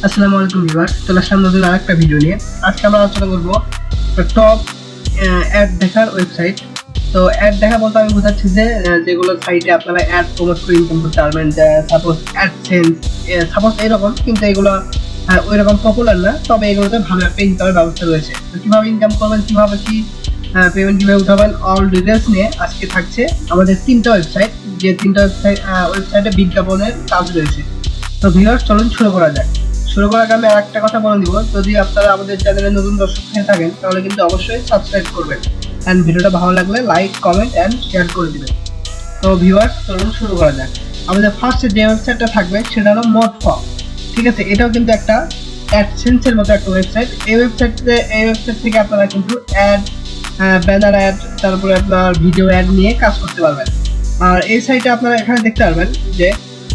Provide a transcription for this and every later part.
আসসালামু আলাইকুম ভিউয়ার্স, চলে আসলাম নতুন আরেকটা ভিডিও নিয়ে। আজকে আমরা আলোচনা করব টপ অ্যাড দেখার ওয়েবসাইট। তো অ্যাড দেখা বলতে আমি বোঝাচ্ছি যে যেগুলো সাইটে আপনারা অ্যাড প্রমোট করে ইনকাম করতে পারবেন, সাপোজ অ্যাডসেন্স, সাপোজ এরকম, কিন্তু এগুলো ওই রকম পপুলার না, তবে এগুলোতে ভালো একটা ইনকামের ব্যবস্থা রয়েছে। তো কীভাবে ইনকাম করবেন, কীভাবে কি পেমেন্ট কীভাবে উঠাবেন, অল ডিটেলস নিয়ে আজকে থাকছে আমাদের তিনটা ওয়েবসাইট, যে তিনটা ওয়েবসাইটে বিজ্ঞাপনের কাজ রয়েছে। তো ভিউয়ার্স, চলুন শুরু করা যাক। শুরু করার আগে আমি আরেকটা কথা বলে দিব, যদি আপনারা আমাদের চ্যানেলে নতুন দর্শক হয়ে থাকেন তাহলে কিন্তু অবশ্যই সাবস্ক্রাইব করবেন, এন্ড ভিডিওটা ভালো লাগলে লাইক, কমেন্ট এন্ড শেয়ার করে দিবেন। তো ভিউয়ার্স, চলুন শুরু করা যাক। আমাদের ফার্স্টে যে ওয়েবসাইটটা থাকবে সেটা হলো মোডফক। ঠিক আছে, এটাও কিন্তু একটা অ্যাডসেন্সের মতো একটা ওয়েবসাইট। এই ওয়েবসাইট থেকে আপনারা কিন্তু অ্যাড, ব্যানার অ্যাড, তারপরে আপনার ভিডিও অ্যাড নিয়ে কাজ করতে পারবেন। আর এই সাইটে আপনারা এখানে দেখতে পারবেন যে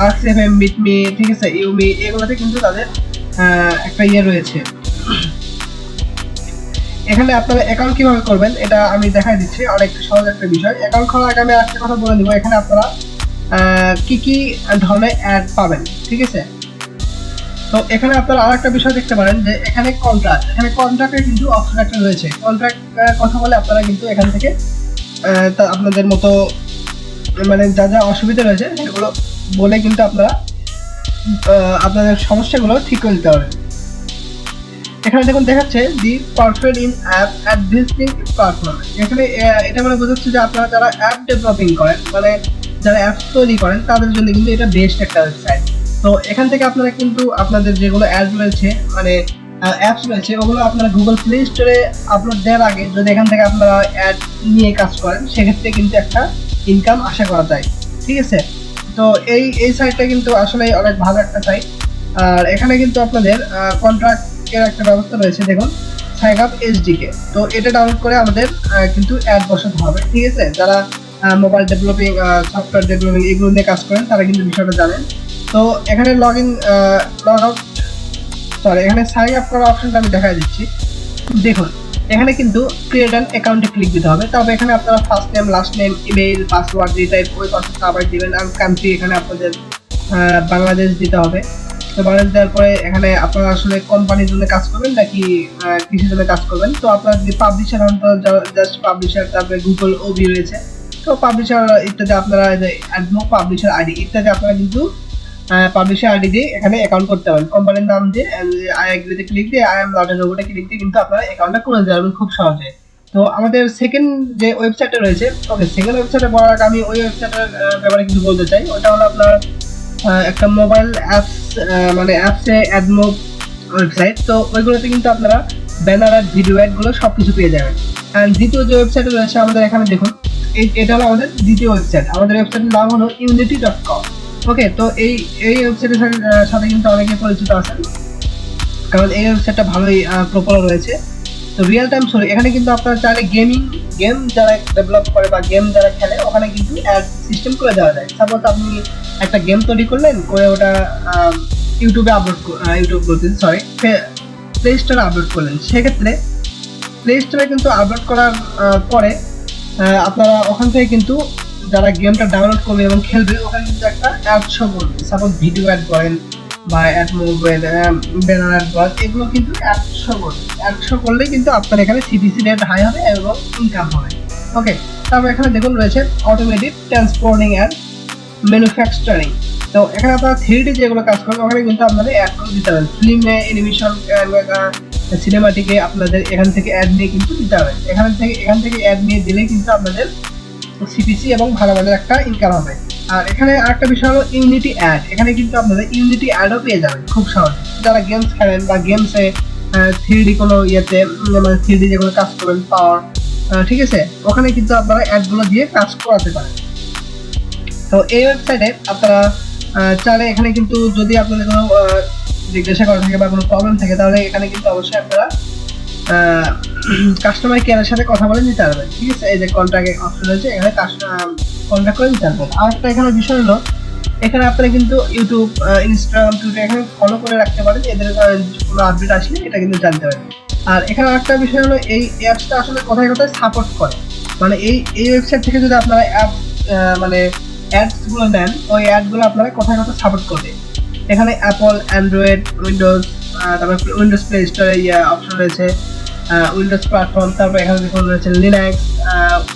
আরসিএফএম, মিটমি, ঠিক আছে, ইউমি, এগুলোতে কিন্তু তাদের একটা ইয়ে রয়েছে। এখানে আপনারা অ্যাকাউন্ট কিভাবে করবেন এটা আমি দেখাই দিচ্ছি, আর একটু সহজ একটা বিষয়। অ্যাকাউন্ট খোলার আগে আমি একটা কথা বলে দিব, এখানে আপনারা কি কি ধরনের অ্যাড পাবেন। ঠিক আছে, তো এখানে আপনারা আরেকটা বিষয় দেখতে পারেন যে এখানে কন্ট্রাক্টের কিন্তু অপশন একটা রয়েছে। কন্ট্রাক্ট কথা বলে আপনারা কিন্তু এখান থেকে আপনাদের মতো মানে যা যা অসুবিধা রয়েছে সেগুলো বলে কিন্তু আপনারা আপনাদের সমস্যাগুলো ঠিক করে দিতে পারবেন। এখানে দেখুন দেখাচ্ছে দি perfect in app advancing performance. এখানে এটা মানে বোঝাচ্ছে যে আপনারা যারা অ্যাপ ডেভেলপিং করেন, মানে যারা অ্যাপস তৈরি করেন, তাদের জন্য কিন্তু এটা বেস্ট একটা ওয়েবসাইট। তো এখান থেকে আপনারা কিন্তু আপনাদের যেগুলো অ্যাড রয়েছে, মানে অ্যাপস রয়েছে, ওগুলো আপনারা গুগল প্লে স্টোরে আপলোড দেওয়ার আগে যদি এখান থেকে আপনারা অ্যাড নিয়ে কাজ করেন, সেক্ষেত্রে কিন্তু একটা ইনকাম আশা করা যায়। ঠিক আছে, তো এই সাইটটা কিন্তু আসলে অনেক ভালো একটা সাইট। আর এখানে কিন্তু আপনাদের কন্ট্রাক্টের একটা ব্যবস্থা রয়েছে। দেখুন, সাইন আপ এসডিকে, তো এটা ডাউনলোড করে আমাদের কিন্তু অ্যাড বসাতে হবে। ঠিক আছে, যারা মোবাইল ডেভেলপিং, সফটওয়্যার ডেভেলপিং এগুলো নিয়ে কাজ করেন তারা কিন্তু বিষয়টা জানেন। তো এখানে লগ আউট, এখানে সাইন আপ করার অপশনটা আমি দেখাই দিচ্ছি। দেখুন, এখানে কিন্তু ক্রিয়েট অ্যান অ্যাকাউন্টে ক্লিক দিতে হবে। তবে এখানে আপনারা first name, last name, email, password, retype, ওই পাসওয়ার্ডটা আবার দিবেন। আর কান্ট্রি এখানে আপনাদের বাংলাদেশ দিতে হবে। তো বাংলাদেশ দেওয়ার পরে এখানে আপনারা আসলে কোম্পানির জন্য কাজ করবেন নাকি কৃষির জন্য কাজ করবেন। তো আপনার যদি পাবলিশার হন তো জাস্ট পাবলিশার, তারপরে গুগল ওবি রয়েছে, তো পাবলিশার ইত্যাদি, আপনারা অ্যাডমব পাবলিশার আইডি ইত্যাদি আপনারা কিন্তু পাবলিশার আইডি দিয়ে এখানে অ্যাকাউন্ট করতে পারেন। কোম্পানির নাম দিয়ে আই এগ্রিতে ক্লিক দিয়ে, আই এম নট এ রোবটে ক্লিক দিয়ে কিন্তু আপনারা অ্যাকাউন্টটা করে দিতে পারবেন খুব সহজে। তো আমাদের সেকেন্ড যে ওয়েবসাইটটা রয়েছে, ওকে, সেকেন্ড ওয়েবসাইটে বলার আগে আমি ওই ওয়েবসাইটের ব্যাপারে কিছু বলতে চাই। ওটা হলো আপনার একটা মোবাইল অ্যাপস, মানে অ্যাপসে অ্যাডমব ওয়েবসাইট। তো ওইগুলোতে কিন্তু আপনারা ব্যানার আর ভিডিও অ্যাডগুলো সব কিছু পেয়ে যাবেন। অ্যান্ড দ্বিতীয় যে ওয়েবসাইটে রয়েছে আমাদের, এখানে দেখুন, এটা হলো আমাদের দ্বিতীয় ওয়েবসাইট। আমাদের ওয়েবসাইটের নাম হলো unity.com। ওকে, তো এই ওয়েবসাইটের সাথে কিন্তু অনেকে পরিচিত আছেন, কারণ এই ওয়েবসাইটটা ভালোই পপুলার রয়েছে। তো রিয়েল টাইম সরি, এখানে কিন্তু আপনারা চাইলে গেম যারা ডেভেলপ করে বা গেম যারা খেলে, ওখানে কিন্তু অ্যাড সিস্টেম করে দেওয়া যায়। সাপোজ আপনি একটা গেম তৈরি করলেন, করে ওটা প্লে স্টোরে আপলোড করলেন। সেক্ষেত্রে প্লে স্টোরে কিন্তু আপলোড করার পরে আপনারা ওখান থেকে কিন্তু যারা গেমটা ডাউনলোড করবে এবং খেলবে, ওখানে কিন্তু একটা অ্যাড শো করবে। সাপোজ ভিডিও অ্যাড করেন বা অ্যাডমব, ব্যানার অ্যাড করেন, এগুলো কিন্তু অ্যাড শো করলেই কিন্তু আপনার এখানে সিপিসি রেট হাই হবে এবং ইনকাম হবে। ওকে, তারপর এখানে দেখুন রয়েছে অটোমেটিক ট্রান্সপোর্টিং অ্যান্ড ম্যানুফ্যাকচারিং। তো এখানে আপনারা 3D যেগুলো কাজ করেন, ওখানে কিন্তু আপনাদের অ্যাডগুলো দিতে হবে। ফিল্মে, অ্যানিমেশন, সিনেমাটিকে আপনাদের এখান থেকে অ্যাড নিয়ে কিন্তু দিতে হবে। এখান থেকে অ্যাড নিয়ে দিলেই কিন্তু আপনাদের সিপিসি এবং ভালো মানের একটা ইনকাম হবে। আর এখানে আরেকটা বিষয় হলো ইউনিটি অ্যাড। এখানে কিন্তু আপনাদের ইউনিটি অ্যাডও পেয়ে যাবেন খুব সহজে। যারা গেমস খেলেন বা গেমসে 3D কোনো ইয়েতে, মানে 3D যেগুলো কাজ করবেন, পাওয়ার, ঠিক আছে, ওখানে কিন্তু আপনারা অ্যাডগুলো দিয়ে কাজ করাতে পারেন। তো এই ওয়েবসাইটে আপনারা চাইলে এখানে কিন্তু যদি আপনাদের কোনো জিজ্ঞাসা করা থাকে বা কোনো প্রবলেম থাকে, তাহলে এখানে কিন্তু অবশ্যই আপনারা কাস্টমার কেয়ারের সাথে কথা বলে নিতে পারবেন। ঠিক আছে, এই যে কন্ট্যাক্ট অপশন রয়েছে, এখানে কন্ট্যাক্ট করে নিতে পারবেন। আর একটা এখানে বিষয় হলো, এখানে আপনারা কিন্তু ইউটিউব, ইনস্টাগ্রাম, টুইটার এখানে ফলো করে রাখতে পারেন, এদের কোনো আপডেট আসলে এটা কিন্তু জানতে পারেন। আর এখানে আরেকটা বিষয় হলো, এই অ্যাপসটা আসলে কোথায় কোথায় সাপোর্ট করে, মানে এই ওয়েবসাইট থেকে যদি আপনারা অ্যাপ মানে অ্যাডসগুলো নেন, ওই অ্যাডগুলো আপনারা কোথায় কোথায় সাপোর্ট করবে। এখানে অ্যাপল, অ্যান্ড্রয়েড, উইন্ডোজ, তারপর উইন্ডোজ প্লে স্টোরে অপশন রয়েছে, উইন্ডোজ প্ল্যাটফর্ম, তারপর এখানে দেখুন রয়েছে লিনাক্স,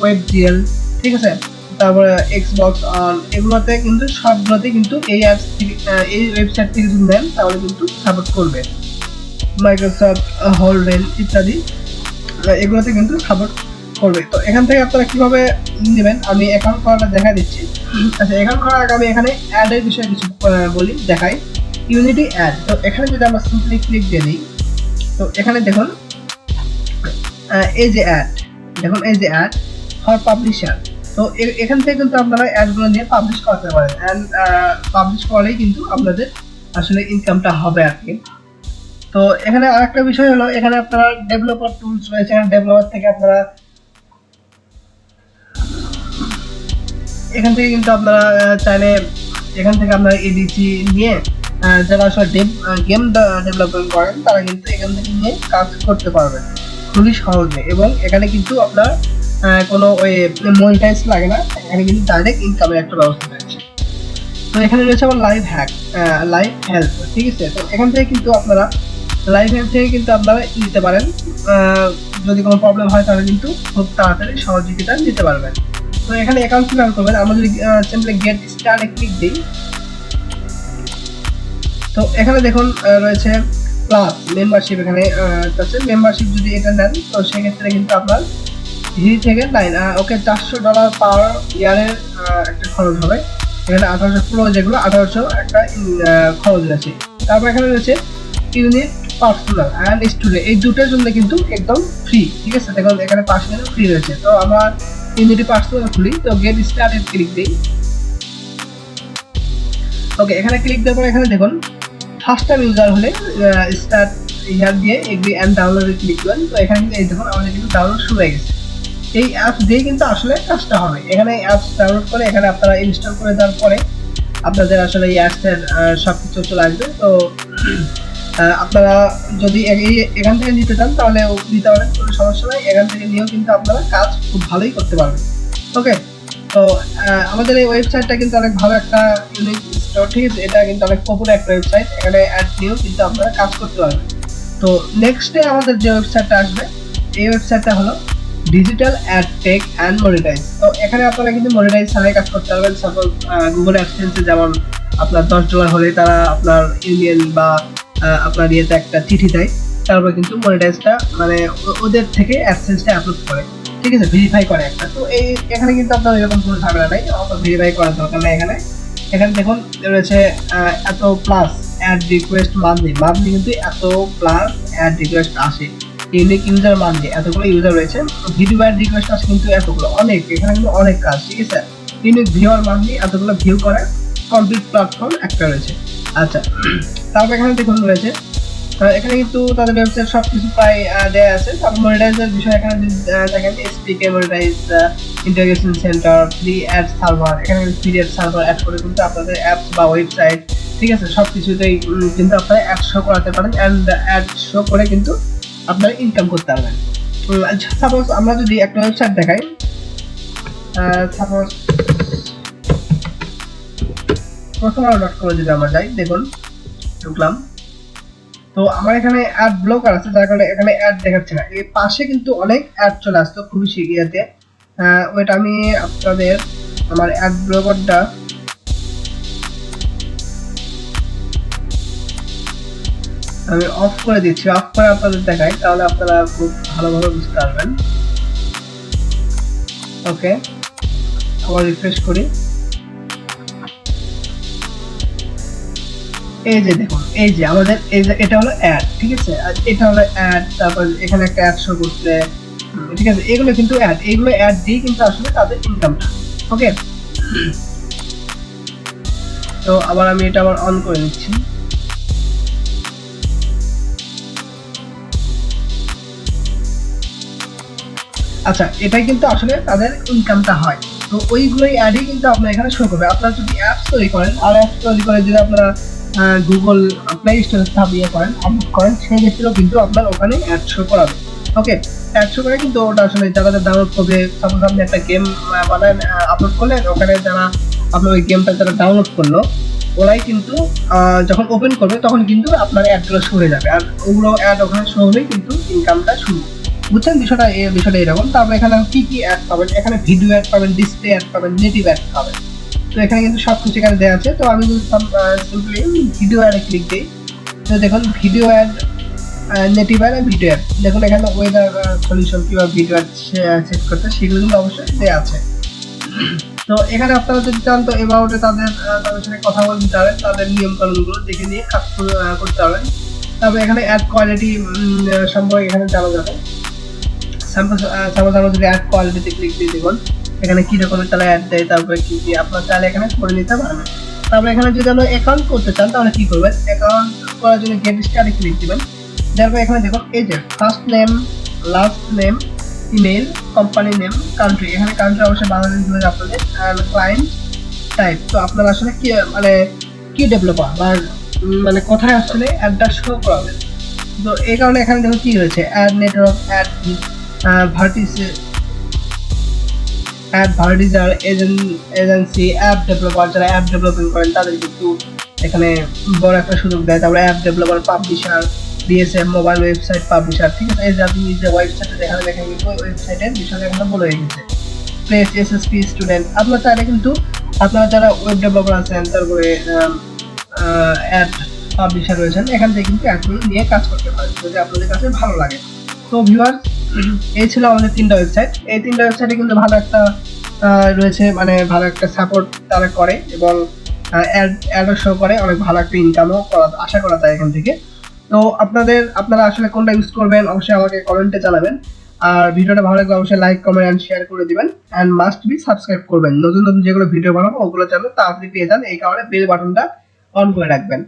ওয়েব জিএল, ঠিক আছে, তারপরে এক্সবক্স অন, এগুলোতে কিন্তু সবগুলোতে কিন্তু এই অ্যাপস থেকে এই ওয়েবসাইট থেকে যদি দেন তাহলে কিন্তু সাপোর্ট করবে। মাইক্রোসফট হোল্ডেন ইত্যাদি এগুলোতে কিন্তু সাপোর্ট করবে। তো এখান থেকে আপনারা কিভাবে নেবেন আমি অ্যাকাউন্ট করাটা দেখা দিচ্ছি। আচ্ছা, অ্যাকাউন্ট করার আগে আমি এখানে অ্যাডের বিষয়ে কিছু বলি, দেখাই। ইউনিটি অ্যাড, তো এখানে যদি আমরা সিম্পলি ক্লিক দিয়ে দিই, তো এখানে দেখুন এই যে অ্যাড, দেখুন এই যে অ্যাড ফর পাবলিশার। তো এখান থেকে কিন্তু আপনারা অ্যাডগুলো নিয়ে পাবলিশ করতে পারেন, অ্যান্ড পাবলিশ করলেই কিন্তু আপনাদের আসলে ইনকামটা হবে আর কি। তো এখানে আরেকটা বিষয় হলো, এখানে আপনারা ডেভেলপার টুলস রয়েছে, ডেভেলপার থেকে আপনারা এখান থেকে কিন্তু আপনারা চাইলে এখান থেকে আপনারা এডিসি নিয়ে যারা আসলে গেম ডেভেলপমেন্ট করেন তারা কিন্তু এখান থেকে নিয়ে কাজ করতে পারবেন খুবই সহজে, এবং এখানে কিন্তু আপনার কোনো ওই মনিটাইজ লাগে না, এখানে কিন্তু ডাইরেক্ট ইনকামের একটা ব্যবস্থা রয়েছে। তো এখানে রয়েছে আমার লাইভ হেল্প, ঠিক আছে। তো এখান থেকে কিন্তু আপনারা লাইভ হেল্প থেকে কিন্তু আপনারা নিতে পারেন, যদি কোনো প্রবলেম হয় তাহলে কিন্তু খুব তাড়াতাড়ি সহযোগিতা নিতে পারবেন। তো এখানে অ্যাকাউন্ট কিভাবে করবেন, আমরা যদি সিম্পলি গেট স্টার্টে ক্লিক দিই, তো এখানে দেখুন রয়েছে প্লাস মেম্বারশিপ, এখানে মেম্বারশিপ যদি এটা নেন তো সেক্ষেত্রে কিন্তু আপনার 3 থেকে 9 ওকে $400 পার ইয়ারের একটা খরচ হবে। এখানে 1800 যেগুলো 1800 একটা খরচ আছে। তারপর এখানে রয়েছে ইউনিট পার্সোনাল অ্যান্ড স্টুডেন্ট, এই দুটোর জন্য কিন্তু একদম ফ্রি, ঠিক আছে। দেখুন এখানে 5 মিনিট ফ্রি রয়েছে। তো আমার ইউনিটি পার্সোনাল খুলি, তো গেট স্টার্টেড ক্লিক দিই। ওকে, এখানে ক্লিক দেওয়ার পর এখানে দেখুন ফার্স্ট টাইম ইউজার হলে স্টার্ট ইয়ার দিয়ে এগ্রি অ্যান্ড ডাউনলোডে ক্লিক করেন। তো এখানে কিন্তু এই দেখুন আমাদের কিন্তু ডাউনলোড শুরু হয়ে গেছে। এই অ্যাপস দিয়ে কিন্তু আসলে কাজটা হবে। এখানে অ্যাপস ডাউনলোড করে এখানে আপনারা ইনস্টল করে দেওয়ার পরে আপনাদের আসলে এই অ্যাপসের সব কিছু চলে আসবে। তো আপনারা যদি এখান থেকে নিতে চান তাহলে নিতে পারেন, কোনো সমস্যা নাই। এখান থেকে নিয়েও কিন্তু আপনারা কাজ খুব ভালোই করতে পারবেন। ওকে, তো আমাদের এই ওয়েবসাইটটা কিন্তু অনেক ভালো একটা ইউনিক স্টোর, ঠিক আছে। এটা কিন্তু অনেক পপুলার একটা ওয়েবসাইট, এখানে অ্যাড নিয়েও কিন্তু আপনারা কাজ করতে পারবেন। তো নেক্সটে আমাদের যে ওয়েবসাইটটা আসবে, এই ওয়েবসাইটটা হলো digital ad tech and monetize. তো এখানে আপনারা কিন্তু মনিটাইজ ছাড়াই কাজ করতে পারবেন। সাপোজ গুগল অ্যাডসেন্সে যেমন আপনার $10 হলে তারা আপনার ইউনিয়ন বা আপনার ইয়েতে একটা চিঠি দেয়, তারপর কিন্তু মনিটাইজটা মানে ওদের থেকে অ্যাডসেন্সটা আপলোড করে, ঠিক আছে, ভেরিফাই করে একটা। তো এখানে কিন্তু আপনার এরকম কোনো ঝামেলা নাই, আপনার ভেরিফাই করার দরকার নেই। এখানে দেখুন রয়েছে এত প্লাস অ্যাড রিকোয়েস্ট মান্থলি কিন্তু এত প্লাস অ্যাড রিকোয়েস্ট আসে, ইউনিক ইউজার মান্থলি এতগুলো ইউজার রয়েছে, ভিডিও অ্যাড রিকোয়েস্ট আসে কিন্তু এতগুলো, অনেক, এখানে কিন্তু অনেক কাজ, ঠিক আছে। ইউনিক ভিউয়ার মান্থলি এতগুলো ভিউ করে কমপ্লিট প্ল্যাটফর্ম একটা রয়েছে। আচ্ছা, তারপর এখানে দেখুন রয়েছে এখানে কিন্তু তাদের ওয়েবসাইট সবকিছু প্রায় দেয়া আছে। তারপর মনিটাইজের বিষয় এখানে যদি দেখেন এসপিকে monetize, integration centre, free ad server, এখানে ফ্রি অ্যাড সার্ভার অ্যাড করে কিন্তু আপনাদের অ্যাপস বা ওয়েবসাইট, ঠিক আছে, সবকিছুতেই কিন্তু আপনারা অ্যাড শো করাতে পারেন, অ্যান্ড অ্যাড শো করে কিন্তু আপনারা ইনকাম করতে পারবেন। সাপোজ আমরা যদি একটা ওয়েবসাইট দেখাই, সাপোজ প্রথম.com যদি আমরা যাই, দেখুন ঢুকলাম, তো আমার এখানে অ্যাড ব্লকার আছে, যার কারণে এখানে অ্যাড দেখাচ্ছে না। এই পাশে কিন্তু অনেক অ্যাড চলে আসতো খুবই শিগগিরিতে। ওইটা আমি আপনাদের আমার অ্যাড ব্লকারটা আমি অফ করে দিচ্ছি, অফ করে আপনাদের দেখাই, তাহলে আপনারা খুব ভালোভাবে বুঝতে পারবেন। ওকে, আবার রিফ্রেশ করি। এই যে দেখুন, এই যে আমাদের এই যে এটা হলো অ্যাড, ঠিক আছে, আর এটা হলো অ্যাড, তারপর এখানে একটা অ্যাড শো করছে, ঠিক আছে, এগুলো কিন্তু অ্যাড, এইগুলো অ্যাড দিয়ে কিন্তু আসলে তাদের ইনকামটা। ওকে, তো আবার আমি এটা আবার অন করে নিচ্ছি। আচ্ছা, এটাই কিন্তু আসলে তাদের ইনকামটা হয়। তো ওইগুলোই অ্যাডই কিন্তু আপনার এখানে শো করবে। আপনারা যদি অ্যাপস তৈরি করেন, আর অ্যাপস তৈরি করে যদি আপনারা গুগল প্লে স্টোরে স্থাপিয়ে করেন, আপলোড করেন, সেই ক্ষেত্রেও কিন্তু আপনার ওখানে অ্যাড শো করাবে। ওকে, অ্যাড শো করে কিন্তু ওটা আসলে যারা ডাউনলোড করবে, সাপোজ আপনি একটা গেম বানান, আপলোড করলেন, ওখানে যারা আপনার ওই গেমটা যারা ডাউনলোড করলো, ওরাই কিন্তু যখন ওপেন করবে তখন কিন্তু আপনার অ্যাডগুলো শো হয়ে যাবে, আর ওগুলো অ্যাড ওখানে শো হলেই কিন্তু ইনকামটা শুরু। বুঝছেন বিষয়টা? বিষয়টা এরকম। তারপর এখানে কি কি অ্যাড পাবেন, এখানে ভিডিও অ্যাড পাবেন, ডিসপ্লে অ্যাড পাবেন, নেটিভ অ্যাড পাবেন। তো এখানে কিন্তু সবকিছু এখানে দেওয়া আছে। তো আমি যদি সিম্পলি ভিডিও অ্যাডে ক্লিক দিই, তো দেখুন video ad, native ad, video ad, দেখুন এখানে ওয়েদার সলিউশন কিংবা ভিডিও অ্যাড সেট করতে সেগুলো কিন্তু অবশ্যই দেওয়া আছে। তো এখানে আপনারা যদি চান তো এবাউটে তাদের সাথে কথা বলতে পারেন, তাদের নিয়ম কানুনগুলো দেখে নিয়ে কাজ করতে পারেন। তারপর এখানে অ্যাড কোয়ালিটি সম্পর্কে এখানে জানা যাবে। সাপোজ আমরা যদি অ্যাড কোয়ালিটিতে ক্লিক দিয়ে দেখুন এখানে কি রকমের তারা অ্যাড দেয়, তারপরে কি কি আপনার চাইলে এখানে করে নিতে পারবেন। তারপরে এখানে যদি আমরা অ্যাকাউন্ট করতে চান তাহলে কি করবেন, অ্যাকাউন্ট করার জন্য গেট স্টার্টে ক্লিক দিবেন। তারপর এখানে দেখুন এই যে first name, last name, email, company name, country, এখানে কান্ট্রি অবশ্যই বাংলাদেশ দিবেন আপনাদের, আর ক্লায়েন্ট টাইপ। তো আপনারা আসলে কি মানে কি ডেভেলপার বা মানে কোথায় আসলে অ্যাডটা শো করাবে। তো এই কারণে এখানে দেখুন কি রয়েছে, ad network, advertiser, agency, app developer, যারা অ্যাপ ডেভেলপিং করেন তাদের কিন্তু এখানে বড় একটা সুযোগ দেয়। তারপরে app developer, publisher, DSM, mobile website publisher, ঠিক আছে। এই যে আপনি যে ওয়েবসাইটে দেখালে দেখেন কিন্তু ওয়েবসাইটের বিষয়টা এখানে বলে রেখেছে। প্লেস, এসএসপি, স্টুডেন্ট, আপনার চাইলে কিন্তু আপনারা যারা ওয়েব ডেভেলপার আছেন, তারপরে অ্যাড পাবলিশার রয়েছেন, এখান থেকে কিন্তু অ্যাডগুলো নিয়ে কাজ করতে পারেন যদি আপনাদের কাছে ভালো লাগে। তো ভিউয়ার্স, এই ছিল আমাদের 3টা ওয়েবসাইট। এই 3টা ওয়েবসাইটে কিন্তু ভালো একটা রয়েছে, মানে ভালো একটা সাপোর্ট তারা করে এবং অ্যাডও শো করে, অনেক ভালো একটা ইনকামও আশা করা যায় এখান থেকে। তো আপনারা আসলে কোনটা ইউজ করবেন অবশ্যই আমাকে কমেন্টে জানাবেন। আর ভিডিওটা ভালো লাগলে অবশ্যই লাইক, কমেন্ট এন্ড শেয়ার করে দিবেন, এন্ড মাস্ট বি সাবস্ক্রাইব করবেন। নতুন নতুন যেগুলো ভিডিও বানাবো ওগুলো যেন তাড়াতাড়ি পেয়ে যান, এই কারণে বেল বাটনটা অন করে রাখবেন।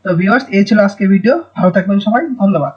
তো ভিউয়ার্স, এই ছিল আজকের ভিডিও। ভালো থাকবেন সবাই, ধন্যবাদ।